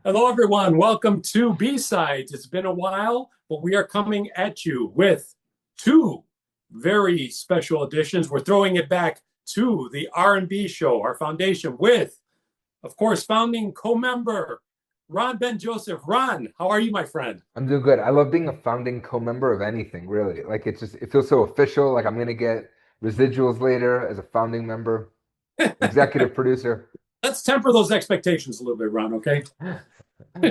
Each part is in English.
Hello, everyone. Welcome to B-Sides. It's been a while, but we are coming at you with two very special editions. We're throwing it back to the R&B show, our foundation, with, of course, founding co-member Ron Ben Joseph. Ron, how are you, my friend? I'm doing good. I love being a founding co-member of anything, really. Like it feels so official. Like I'm gonna get residuals later as a founding member, executive producer. Let's temper those expectations a little bit, Ron, okay?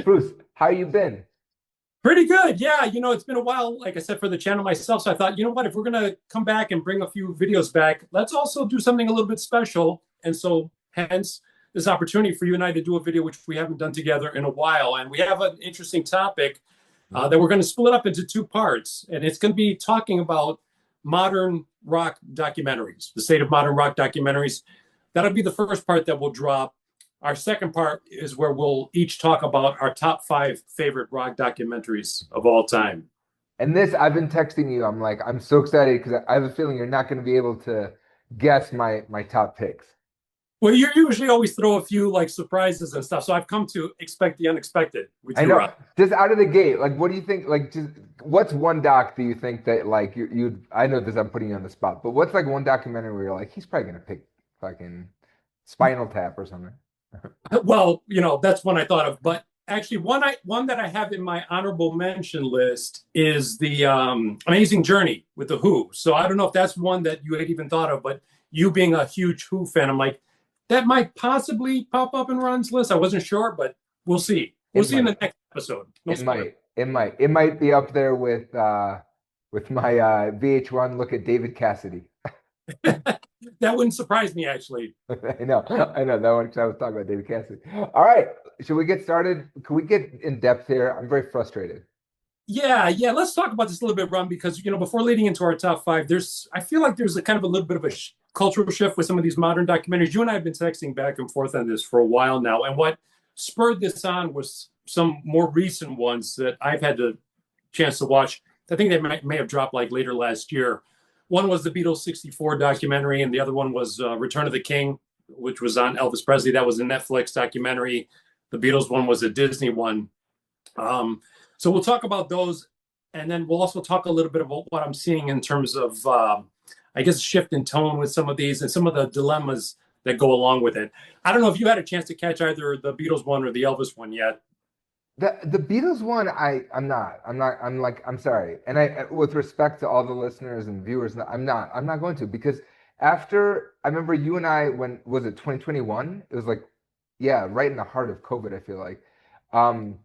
Bruce, how you been? Pretty good. Yeah, it's been a while, like I said, for the channel myself. So I thought, you know what, if we're going to come back and bring a few videos back, let's also do something a little bit special. And so, hence, this opportunity for you and I to do a video, which we haven't done together in a while. And we have an interesting topic that we're going to split up into two parts. And it's going to be talking about modern rock documentaries, the state of modern rock documentaries. That'll be the first part that we'll drop. Our second part is where we'll each talk about our top five favorite rock documentaries of all time. And this, I've been texting you. I'm like, I'm so excited because I have a feeling you're not going to be able to guess my top picks. Well, you usually always throw a few like surprises and stuff, so I've come to expect the unexpected with I you, know. Rob. Just out of the gate, like, what do you think? Like, just what's one doc do you think that like you? I know this. I'm putting you on the spot, but what's like one documentary where you're like, he's probably gonna pick fucking Spinal Tap or something? Well, that's one I thought of, but actually, one that I have in my honorable mention list is the Amazing Journey with the Who. So I don't know if that's one that you had even thought of, but you being a huge Who fan, I'm like, that might possibly pop up in Ron's list. I wasn't sure, but we'll see. We'll It see in might. the next episode. No It spoiler. might. It might. It might be up there with my VH1 look at David Cassidy. That wouldn't surprise me, actually. I know. I know that one because I was talking about David Cassidy. All right. Should we get started? Can we get in depth here? I'm very frustrated. Yeah. Let's talk about this a little bit, Ron, because before leading into our top five, I feel like there's a kind of a little bit of a cultural shift with some of these modern documentaries. You and I have been texting back and forth on this for a while now, and what spurred this on was some more recent ones that I've had the chance to watch. I think they may have dropped like later last year. One was the Beatles '64 documentary, and the other one was Return of the King, which was on Elvis Presley. That was a Netflix documentary. The Beatles one was a Disney one. So we'll talk about those, and then we'll also talk a little bit about what I'm seeing in terms of, I guess, shift in tone with some of these and some of the dilemmas that go along with it. I don't know if you had a chance to catch either the Beatles one or the Elvis one yet. The Beatles one, I'm sorry. And with respect to all the listeners and viewers, I'm not going to because after I remember you and I when was it 2021? It was like, yeah, right in the heart of COVID, I feel like. Um,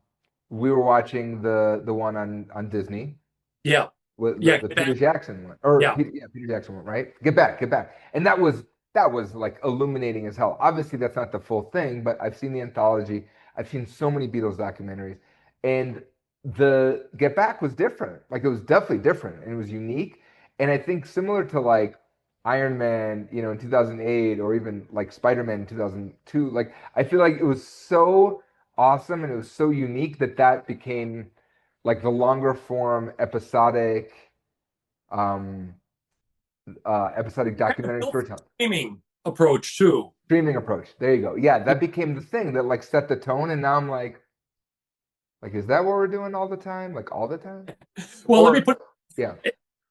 we were watching the one on Disney Yeah, with yeah, the Peter Jackson one, or yeah. Peter Jackson one, right? Get back, and that was like illuminating as hell. Obviously, that's not the full thing, but I've seen the anthology. I've seen so many Beatles documentaries, and the Get Back was different. Like it was definitely different, and it was unique. And I think similar to like Iron Man, in 2008, or even like Spider Man in 2002. Like I feel like it was so awesome and it was so unique that that became like the longer form um episodic Kind of documentary built storytelling streaming approach too. streaming approach. There you go. Yeah, that became the thing that like set the tone, and now I'm like, is that what we're doing all the time? Like all the time? Well, let me Or put yeah.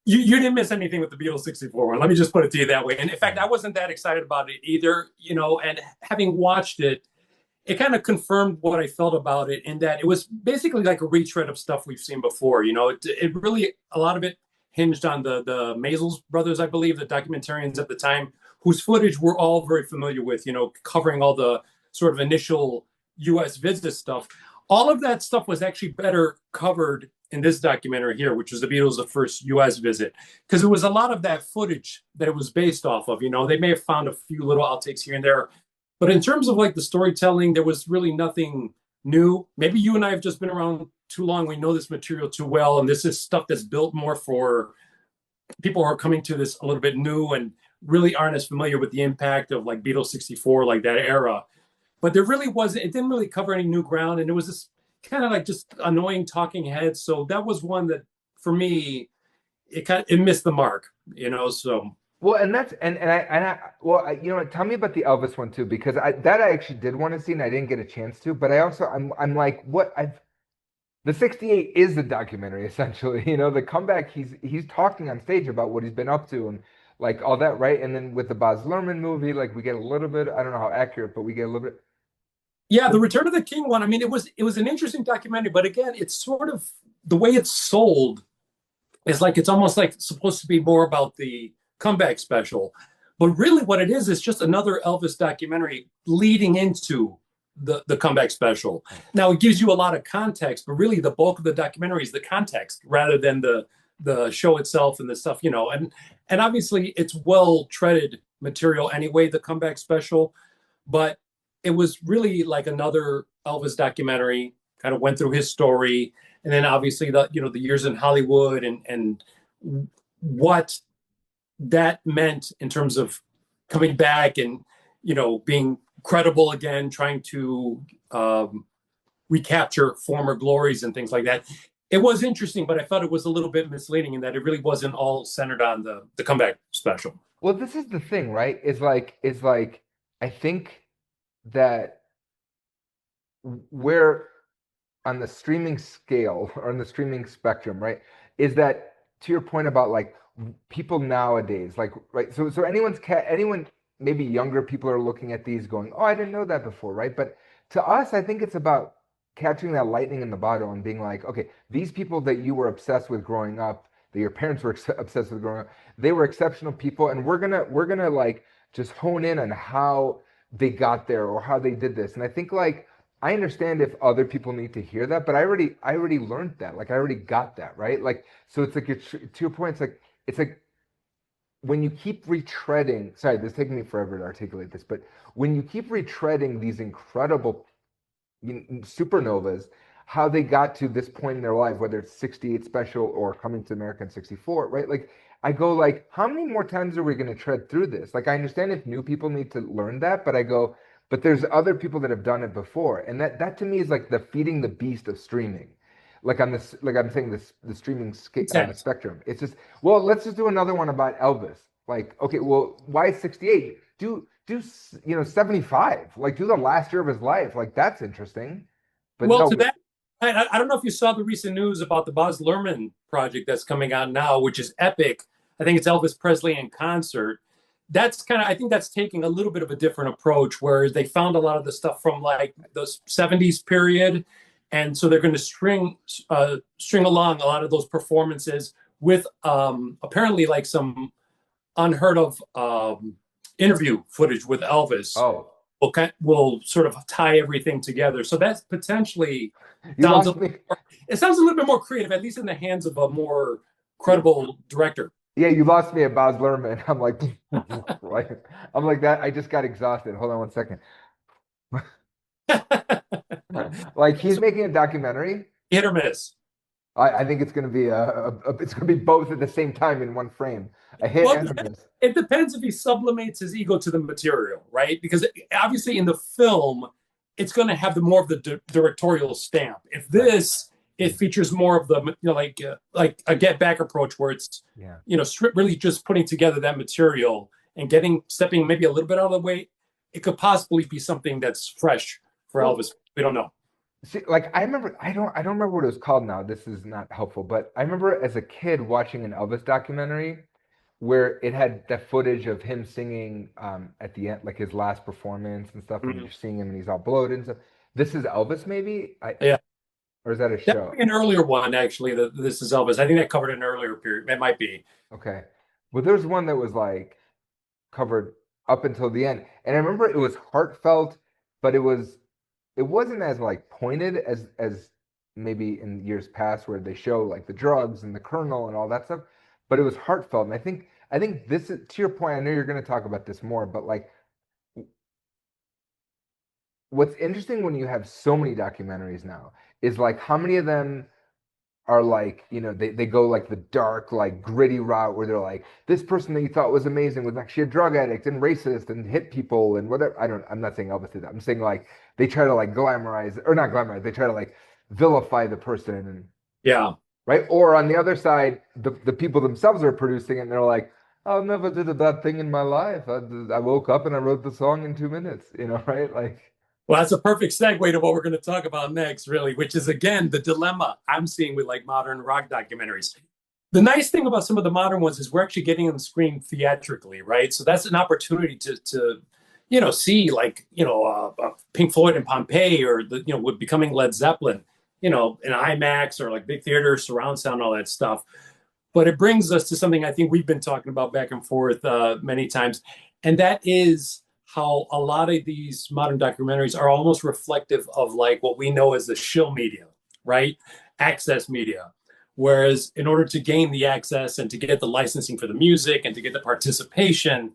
you didn't miss anything with the Beatles '64 one. Let me just put it to you that way. And in fact, I wasn't that excited about it either. And having watched it, it kind of confirmed what I felt about it in that it was basically like a retread of stuff we've seen before. It really a lot of it hinged on the Maisels brothers, I believe, the documentarians at the time, whose footage we're all very familiar with. Covering all the sort of initial U.S. visit stuff. All of that stuff was actually better covered in this documentary here, which was the Beatles' the first U.S. visit, because it was a lot of that footage that it was based off of. They may have found a few little outtakes here and there, but in terms of like the storytelling, there was really nothing new. Maybe you and I have just been around too long. We know this material too well. And this is stuff that's built more for people who are coming to this a little bit new and really aren't as familiar with the impact of like Beatles '64, like that era. But there really wasn't, it didn't really cover any new ground. And it was this kind of like just annoying talking heads. So that was one that for me, it missed the mark. So Well, and that's and I well, you know what? Tell me about the Elvis one too, because I actually did want to see and I didn't get a chance to. But I also I'm like, what I've the 68 is the documentary essentially. You know, the comeback. He's talking on stage about what he's been up to and like all that, right? And then with the Baz Luhrmann movie, like we get a little bit. I don't know how accurate, but we get a little bit. Yeah, the Return of the King one. I mean, it was an interesting documentary, but again, it's sort of the way it's sold is like it's almost like supposed to be more about the comeback special. But really what it is just another Elvis documentary leading into the comeback special. Now it gives you a lot of context, but really the bulk of the documentary is the context rather than the show itself and the stuff, and obviously it's well treaded material anyway, the comeback special, but it was really like another Elvis documentary, kind of went through his story, and then obviously the years in Hollywood and what that meant in terms of coming back and being credible again, trying to recapture former glories and things like that. It was interesting, but I thought it was a little bit misleading in that it really wasn't all centered on the comeback special. Well, this is the thing, right? Is like I think that we're on the streaming scale or on the streaming spectrum, right? Is that to your point about like people nowadays, like right? So anyone maybe younger people are looking at these going, oh, I didn't know that before, right? But to us, I think it's about catching that lightning in the bottle and being like, okay, these people that you were obsessed with growing up, that your parents were obsessed with growing up, they were exceptional people, and we're gonna like just hone in on how they got there or how they did this. And I think like I understand if other people need to hear that, but I already learned that. Like I already got that, right? Like so it's like to your point, it's like when you keep retreading, sorry, this is taking me forever to articulate this, but when you keep retreading these incredible supernovas, how they got to this point in their life, whether it's 68 special or coming to America in 64, right? Like I go like, how many more times are we going to tread through this? Like I understand if new people need to learn that, but I go, but there's other people that have done it before. And that to me is like the feeding the beast of streaming. Like on this, like I'm saying this, the streaming spectrum. It's just, well, let's just do another one about Elvis. Like, okay, well, why 68? Do 75? Like, do the last year of his life. Like, that's interesting. But Well, no, to that, I don't know if you saw the recent news about the Baz Luhrmann project that's coming out now, which is epic. I think it's Elvis Presley in concert. That's kind of, I think that's taking a little bit of a different approach, where they found a lot of the stuff from like the '70s period, and so they're going to string along a lot of those performances with apparently like some unheard of interview footage with Elvis. oh, Will sort of tie everything together. So that's potentially you sounds lost me. it sounds a little bit more creative, at least in the hands of a more credible director. Yeah, you lost me at Baz Luhrmann. I'm like, like, I'm like that. I just got exhausted. Hold on one second. Like he's So making a documentary. hit or miss. I think it's going to be it's going to be both at the same time in one frame. A hit Well, and a miss. it depends if he sublimates his ego to the material, right? Because obviously in the film, it's going to have the more of the directorial stamp. If Right. this, it features more of the like a Get Back approach, where it's Yeah. really just putting together that material and stepping maybe a little bit out of the way. It could possibly be something that's fresh for Well, Elvis. We don't know. see, like I remember, I don't remember what it was called now. This is not helpful, but I remember as a kid watching an Elvis documentary where it had that footage of him singing at the end, like his last performance and stuff, and Mhm. you're seeing him and he's all bloated and stuff. This is Elvis, maybe? Yeah, Or is that a that might show? be an earlier one actually. This is Elvis. I think that covered an earlier period. It might be. Okay. Well, there's one that was like covered up until the end. And I remember it was heartfelt, but it wasn't as like pointed as maybe in years past where they show like the drugs and the colonel and all that stuff, but it was heartfelt. And I think this is to your point, I know you're going to talk about this more, but like what's interesting when you have so many documentaries now is like how many of them are like, they go like the dark, like gritty route where they're like, this person that you thought was amazing was actually a drug addict and racist and hit people and whatever. I'm not saying Elvis did that. I'm saying like they try to like glamorize or not glamorize, they try to like vilify the person and Yeah. right. Or on the other side, the people themselves are producing it and they're like, I'll never do the bad thing in my life. I woke up and I wrote the song in 2 minutes, right? Like, Well, that's a perfect segue to what we're going to talk about next, really, which is again the dilemma I'm seeing with like modern rock documentaries. The nice thing about some of the modern ones is we're actually getting them screened theatrically, right? So that's an opportunity to see like Pink Floyd and Pompeii, or with becoming Led Zeppelin, in IMAX or like big theater, surround sound, all that stuff. But it brings us to something I think we've been talking about back and forth many times, and that is how a lot of these modern documentaries are almost reflective of like what we know as the shill media, right? Access media. Whereas in order to gain the access and to get the licensing for the music and to get the participation,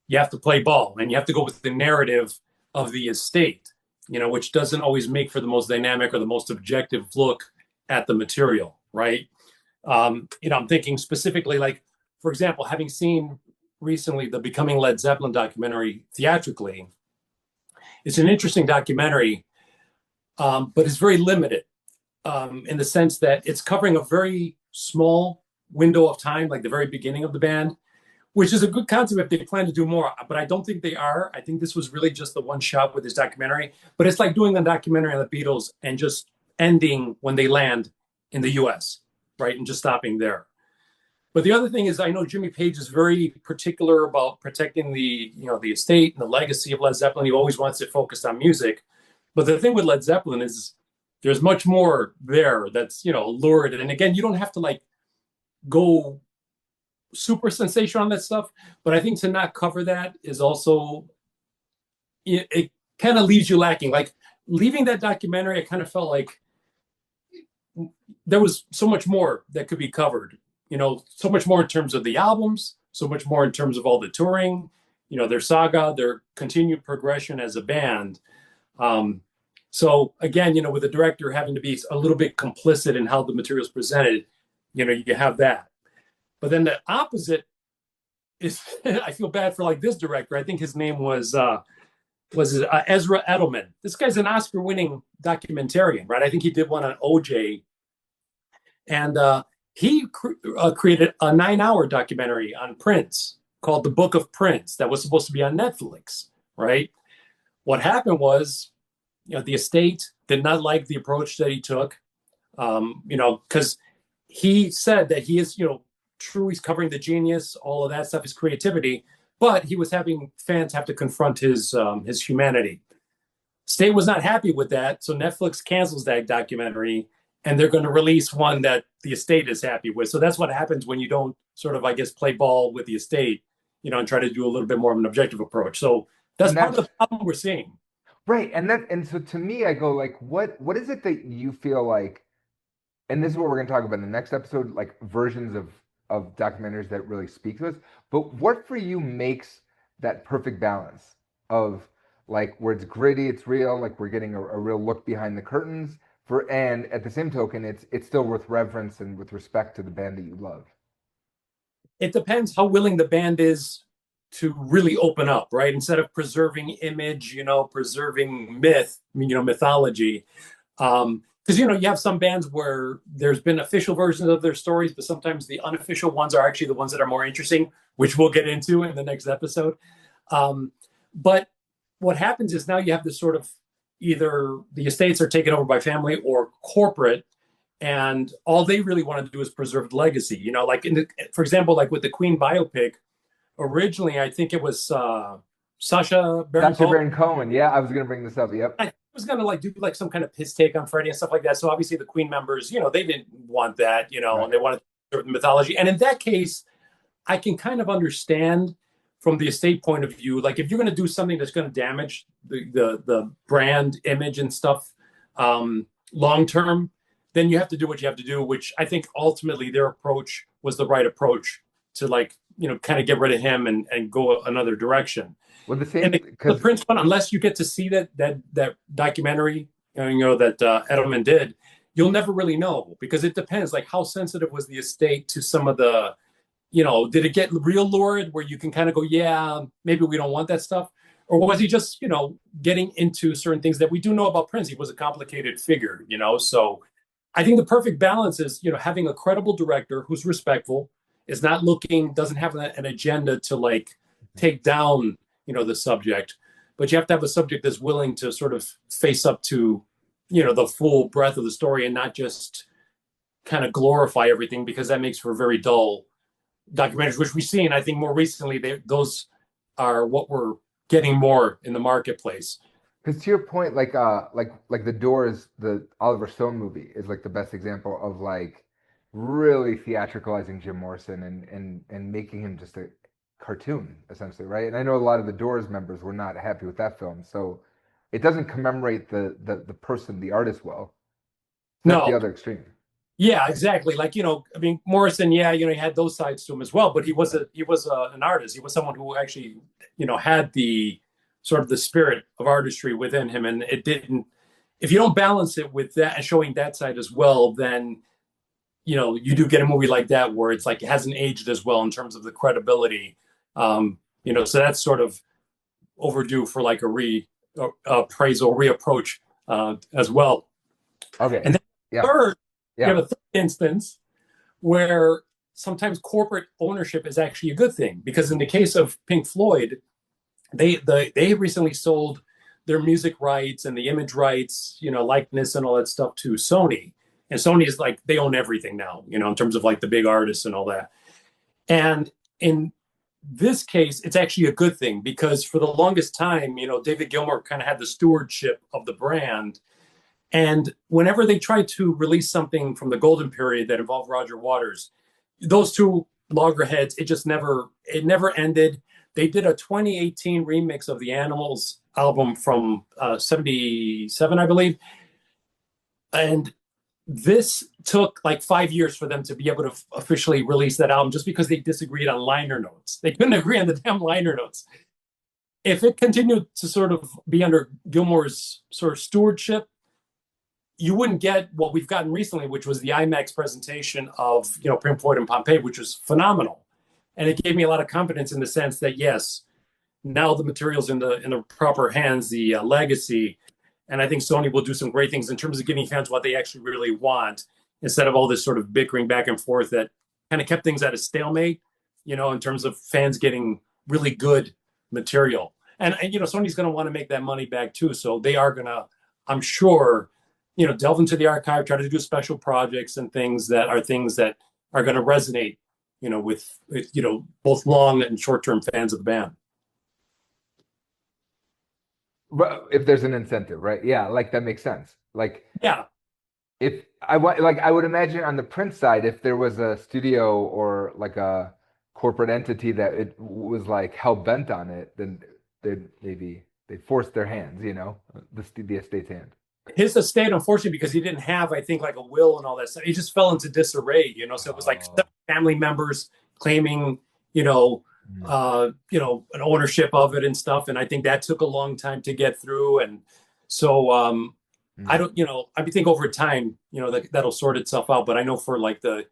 you have to play ball and you have to go with the narrative of the estate, which doesn't always make for the most dynamic or the most objective look at the material, right? I'm thinking specifically, like, for example, having seen recently the Becoming Led Zeppelin documentary theatrically, it's an interesting documentary, but it's very limited in the sense that it's covering a very small window of time, like the very beginning of the band, which is a good concept if they plan to do more. But I don't think they are. I think this was really just the one shot with this documentary. But it's like doing a documentary on the Beatles and just ending when they land in the US, right? And just stopping there. But the other thing is, I know Jimmy Page is very particular about protecting the estate and the legacy of Led Zeppelin. He always wants it focused on music. But the thing with Led Zeppelin is there's much more there that's, lurid. And again, you don't have to like go super sensational on that stuff. But I think to not cover that is also, it kind of leaves you lacking. Like leaving that documentary, I kind of felt like there was so much more that could be covered, so much more in terms of the albums, so much more in terms of all the touring, their saga, their continued progression as a band. So again, with the director having to be a little bit complicit in how the material is presented, you have that. But then the opposite is, I feel bad for like this director. I think his name was Ezra Edelman. This guy's an Oscar-winning documentarian, right? I think he did one on OJ. And he created a 9-hour documentary on Prince called The Book of Prince that was supposed to be on Netflix, right? What happened was, the estate did not like the approach that he took, because he said that he is, true, he's covering the genius, all of that stuff, his creativity, but he was having fans have to confront his humanity. State was not happy with that, so Netflix cancels that documentary, and they're going to release one that the estate is happy with. So that's what happens when you don't sort of, I guess, play ball with the estate, and try to do a little bit more of an objective approach. So that's part of the problem we're seeing. Right. And so to me, I go like, what is it that you feel like, and this is what we're going to talk about in the next episode, like versions of documentaries that really speak to us. But what for you makes that perfect balance of like where it's gritty, it's real, like we're getting a real look behind the curtains, and at the same token, it's still with reverence and with respect to the band that you love? It depends how willing the band is to really open up, right? Instead of preserving image, preserving myth, mythology. Because, you have some bands where there's been official versions of their stories, but sometimes the unofficial ones are actually the ones that are more interesting, which we'll get into in the next episode. But what happens is now you have this sort of, either the estates are taken over by family or corporate, and all they really want to do is preserve legacy. Like for example, like with the Queen biopic, originally I think it was Sacha Baron Cohen. Yeah, I was going to bring this up. Yep. I was going to like do like some kind of piss take on Freddie and stuff like that. So obviously the Queen members, they didn't want that, right. And they wanted to preserve the mythology. And in that case, I can kind of understand from the estate point of view, like if you're going to do something that's going to damage the brand image and stuff long term, then you have to do what you have to do, which I think ultimately their approach was the right approach to like, kind of get rid of him and go another direction. Well, the Prince one, unless you get to see that documentary, that Edelman did, you'll never really know, because it depends. Like, how sensitive was the estate to some of the, did it get real lurid where you can kind of go, yeah, maybe we don't want that stuff, or was he just, getting into certain things that we do know about Prince? He was a complicated figure, So I think the perfect balance is, having a credible director who's respectful is not looking, doesn't have an agenda to like take down, the subject, but you have to have a subject that's willing to sort of face up to, the full breadth of the story and not just kind of glorify everything, because that makes for very dull documentaries, which we've seen, I think, more recently. Those are what we're getting more in the marketplace. Because to your point, like the Doors, the Oliver Stone movie is like the best example of like really theatricalizing Jim Morrison and making him just a cartoon essentially, right? And I know a lot of the Doors members were not happy with that film, so it doesn't commemorate the person, the artist well. That's the No, other extreme. yeah, exactly. Like, I mean, Morrison, yeah, he had those sides to him as well, but Right. he was an artist. He was someone who actually, had the sort of the spirit of artistry within him. And it didn't, if you don't balance it with that and showing that side as well, then, you do get a movie like that where it's like it hasn't aged as well in terms of the credibility. So that's sort of overdue for like a appraisal, reapproach as well. Okay. And then Yeah. third, you Yeah. have a third instance where sometimes corporate ownership is actually a good thing, because in the case of Pink Floyd, they recently sold their music rights and the image rights, likeness and all that stuff to Sony. And Sony is like, they own everything now, in terms of like the big artists and all that. And in this case, it's actually a good thing, because for the longest time, David Gilmour kind of had the stewardship of the brand. And whenever they tried to release something from the golden period that involved Roger Waters, those two loggerheads, it never ended. They did a 2018 remix of the Animals album from 77, I believe. And this took like 5 years for them to be able to officially release that album, just because they disagreed on liner notes. They couldn't agree on the damn liner notes. If it continued to sort of be under Gilmour's sort of stewardship, you wouldn't get what we've gotten recently, which was the IMAX presentation of, Pink Floyd and Pompeii, which was phenomenal. And it gave me a lot of confidence in the sense that, yes, now the material's in the proper hands, the legacy. And I think Sony will do some great things in terms of giving fans what they actually really want, instead of all this sort of bickering back and forth that kind of kept things at a stalemate, in terms of fans getting really good material. And Sony's going to want to make that money back too. So they are going to, I'm sure, delve into the archive, try to do special projects and things that are going to resonate, with both long and short-term fans of the band. But if there's an incentive, right? Yeah, like that makes sense. Like Yeah, if I want, like I would imagine on the print side, if there was a studio or like a corporate entity that it was like hell bent on it, then they'd force their hands, the estate's hand. his estate, unfortunately, because he didn't have, I think, like a will and all that stuff, he just fell into disarray. So it was like Oh. family members claiming, Mm. an ownership of it and stuff. And I think that took a long time to get through. And so I Mm. don't, I think over time, that'll sort itself out. But I know for like the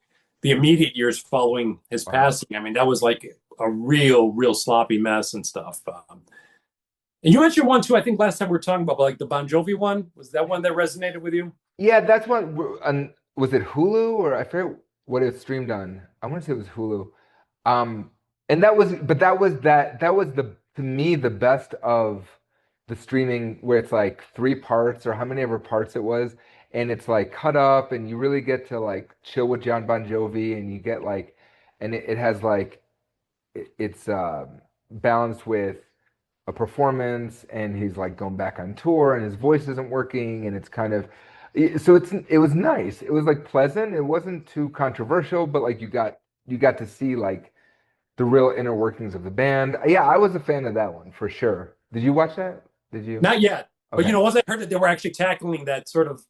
immediate years following his Wow. passing, I mean, that was like a real sloppy mess and stuff. And you mentioned one too. I think last time we were talking about like the Bon Jovi one. Was that one that resonated with you? Yeah, that's what. Was it Hulu or I forget what it streamed on? I want to say it was Hulu. Um, and that was the to me the best of the streaming where it's like three parts or how many ever parts it was, and it's like cut up and you really get to like chill with John Bon Jovi and you get like, and it has like it's balanced with a performance and he's like going back on tour and his voice isn't working and it's kind of so it was nice. It was like pleasant. It wasn't too controversial, but like you got to see like the real inner workings of the band. Yeah, I was a fan of that one for sure. Did you watch that? Did you? Not yet. But Okay. once I heard that they were actually tackling that sort of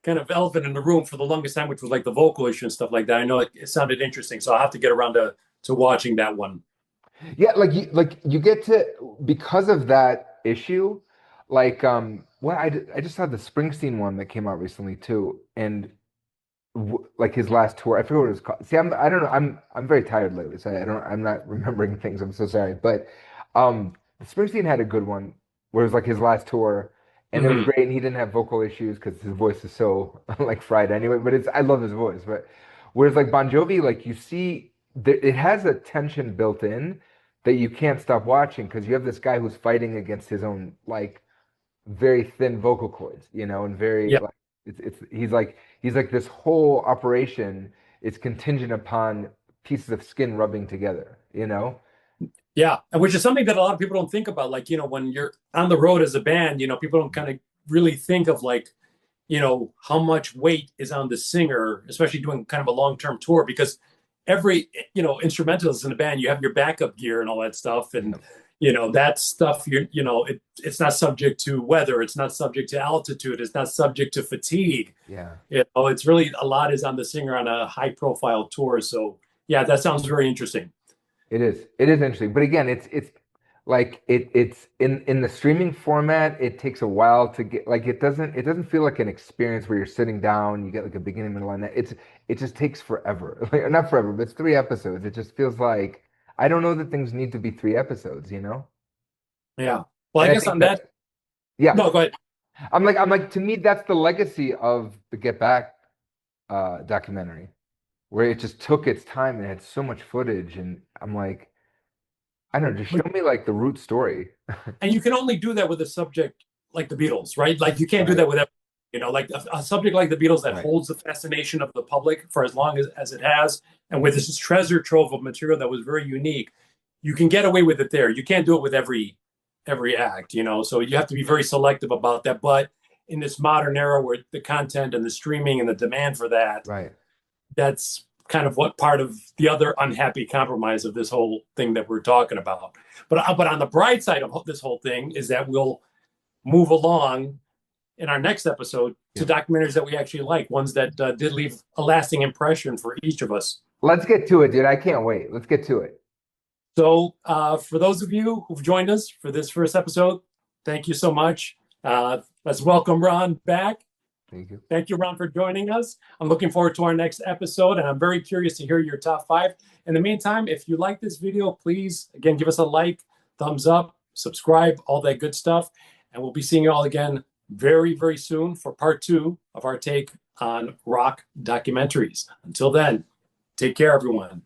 kind of elephant in the room for the longest time, which was like the vocal issue and stuff like that, I know it sounded interesting. So I'll have to get around to watching that one. Yeah, like you get to because of that issue, like well I just saw the Springsteen one that came out recently too, and like his last tour. I forget what it was called. See, I don't know. I'm very tired lately, so I'm not remembering things. I'm so sorry. But Springsteen had a good one where it was like his last tour, and it was Mm-hmm. great. And he didn't have vocal issues because his voice is so like fried anyway. But I love his voice. But whereas like Bon Jovi, like you see it has a tension built in that you can't stop watching because you have this guy who's fighting against his own like very thin vocal cords, you know, and very Yeah. like it's he's like this whole operation is contingent upon pieces of skin rubbing together, you know? Yeah, and which is something that a lot of people don't think about. Like, when you're on the road as a band, people don't kind of really think of like, how much weight is on the singer, especially doing kind of a long-term tour, because every, instrumentalist in a band, you have your backup gear and all that stuff. And, Yeah. that stuff, it's not subject to weather. It's not subject to altitude. It's not subject to fatigue. Yeah. It's really a lot is on the singer on a high profile tour. So yeah, that sounds very interesting. It is. It is interesting. But again, it's like it's in the streaming format, it takes a while to get like it doesn't feel like an experience where you're sitting down, you get like a beginning, middle, and end. It just takes forever. Like not forever, but it's 3 episodes. It just feels like I don't know that things need to be 3 episodes, you know? Yeah. Well, I And I guess think on that that, yeah. no, go ahead. I'm like to me that's the legacy of the Get Back documentary, where it just took its time and had so much footage and I'm like I don't know, just But show me like the root story. and you can only do that with a subject like the Beatles, right? Like you can't do Right, that with every, like a subject like the Beatles that right, holds the fascination of the public for as long as it has, and with this treasure trove of material that was very unique. You can get away with it there. You can't do it with every act, So you have to be very selective about that. But in this modern era where the content and the streaming and the demand for that, right. that's kind of what part of the other unhappy compromise of this whole thing that we're talking about. But on the bright side of this whole thing is that we'll move along in our next episode to Yeah. documentaries that we actually like, ones that did leave a lasting impression for each of us. Let's get to it, dude. I can't wait. Let's get to it. So, for those of you who've joined us for this first episode, thank you so much. Let's welcome Ron back. Thank you. Thank you, Ron, for joining us. I'm looking forward to our next episode, and I'm very curious to hear your top 5. In the meantime, if you like this video, please, again, give us a like, thumbs up, subscribe, all that good stuff. And we'll be seeing you all again very, very soon for part 2 of our take on rock documentaries. Until then, take care, everyone.